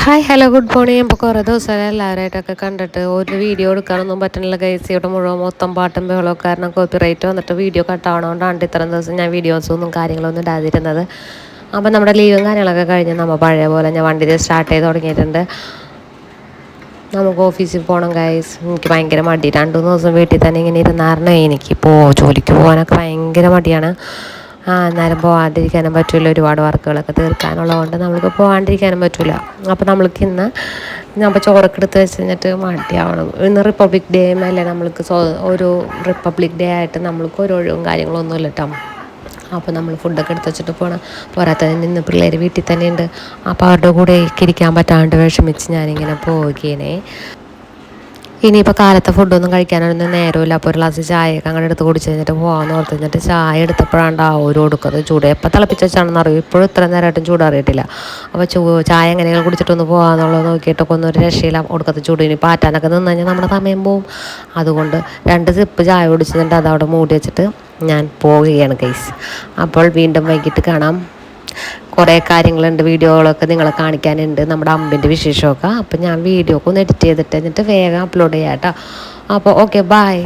Hi hello good morning. ഇപ്പോൾ കുറേ ദിവസമായി എല്ലാവരായിട്ടൊക്കെ കണ്ടിട്ട് ഒരു വീഡിയോ എടുക്കാനൊന്നും പറ്റുന്നില്ല ഗൈസ്. ഇവിടെ മുഴുവൻ മൊത്തം പാട്ടും ബഹളവും കാരണം കോപ്പിറൈറ്റ് വന്നിട്ട് വീഡിയോ കട്ടാവണോണ്ടാണ് ഇത്രയും ദിവസം ഞാൻ വീഡിയോസൊന്നും കാര്യങ്ങളൊന്നും ഇടാതിരുന്നത്. അപ്പം നമ്മുടെ ലീവും കാര്യങ്ങളൊക്കെ കഴിഞ്ഞ് നമ്മൾ പഴയ പോലെ ഞാൻ വണ്ടി സ്റ്റാർട്ട് ചെയ്ത് തുടങ്ങിയിട്ടുണ്ട്. നമുക്ക് ഓഫീസിൽ പോകണം ഗൈസ്. എനിക്ക് ഭയങ്കര മടി. 2-3 ദിവസം വീട്ടിൽ തന്നെ ഇങ്ങനെ ഇരുന്നായിരുന്നേ എനിക്കിപ്പോൾ ജോലിക്ക് പോകാനൊക്കെ ഭയങ്കര മടിയാണ്. അന്നേരം പോകാണ്ടിരിക്കാനും പറ്റില്ല. ഒരുപാട് വർക്കുകളൊക്കെ തീർക്കാനുള്ളതുകൊണ്ട് നമുക്ക് പോകാണ്ടിരിക്കാനും പറ്റില്ല. അപ്പോൾ നമ്മൾക്ക് ഇന്ന് നമ്മൾ ചോറൊക്കെ എടുത്ത് വെച്ച് കഴിഞ്ഞിട്ട് മടിയാവണം. ഇന്ന് റിപ്പബ്ലിക് ഡേ അല്ലേ, നമ്മൾക്ക് ഒരു റിപ്പബ്ലിക് ഡേ ആയിട്ട് നമ്മൾക്ക് ഒരു ഒഴിവും കാര്യങ്ങളൊന്നുമില്ല കേട്ടോ. അപ്പോൾ നമ്മൾ ഫുഡൊക്കെ എടുത്ത് വെച്ചിട്ട് പോകണം. പോരാത്തതിന് ഇന്ന് പിള്ളേർ വീട്ടിൽ തന്നെയുണ്ട്. അപ്പോൾ അവരുടെ കൂടെ ഇരിക്കാൻ പറ്റാണ്ട് വിഷമിച്ച് ഞാനിങ്ങനെ പോവുകയാണേ. ഇനിയിപ്പോൾ കാലത്തെ ഫുഡൊന്നും കഴിക്കാനൊന്നും നേരമില്ല. അപ്പോൾ ഒരു ഗ്ലാസ് ചായയൊക്കെ അങ്ങനെ എടുത്ത് കുടിച്ച് കഴിഞ്ഞിട്ട് പോകാമെന്ന് ഓർത്ത് കഴിഞ്ഞിട്ട് ചായ എടുത്തപ്പോഴാണ്ട് ആ ഒരു കൊടുക്കുന്നത് ചൂട് എപ്പോൾ തിളപ്പിച്ച് വെച്ചാണെന്ന് അറിയും. ഇപ്പോഴും ഇത്ര നേരമായിട്ടും ചൂടറിയിട്ടില്ല. അപ്പോൾ ചായ എങ്ങനെയെങ്കിലും കുടിച്ചിട്ടൊന്ന് പോകാമെന്നുള്ളത് നോക്കിയിട്ടൊക്കെ ഒന്നും ഒരു രക്ഷയില്ല. കൊടുക്കത്തെ ചൂട് ഇനി പാറ്റാനൊക്കെ നിന്ന് കഴിഞ്ഞാൽ നമ്മുടെ സമയം പോവും. അതുകൊണ്ട് 2 സിപ്പ് ചായ കുടിച്ചിട്ട് അതവിടെ മൂടി വെച്ചിട്ട് ഞാൻ പോവുകയാണ് ഗൈസ്. അപ്പോൾ വീണ്ടും വൈകിട്ട് കാണാം. കുറേ കാര്യങ്ങളുണ്ട്, വീഡിയോകളൊക്കെ നിങ്ങളെ കാണിക്കാനുണ്ട്, നമ്മുടെ അമ്പിൻ്റെ വിശേഷമൊക്കെ. അപ്പോൾ ഞാൻ വീഡിയോ ഒക്കെ ഒന്ന് എഡിറ്റ് ചെയ്തിട്ട് എന്നിട്ട് വേഗം അപ്ലോഡ് ചെയ്യാം കേട്ടോ. അപ്പോൾ ഓക്കെ, ബൈ.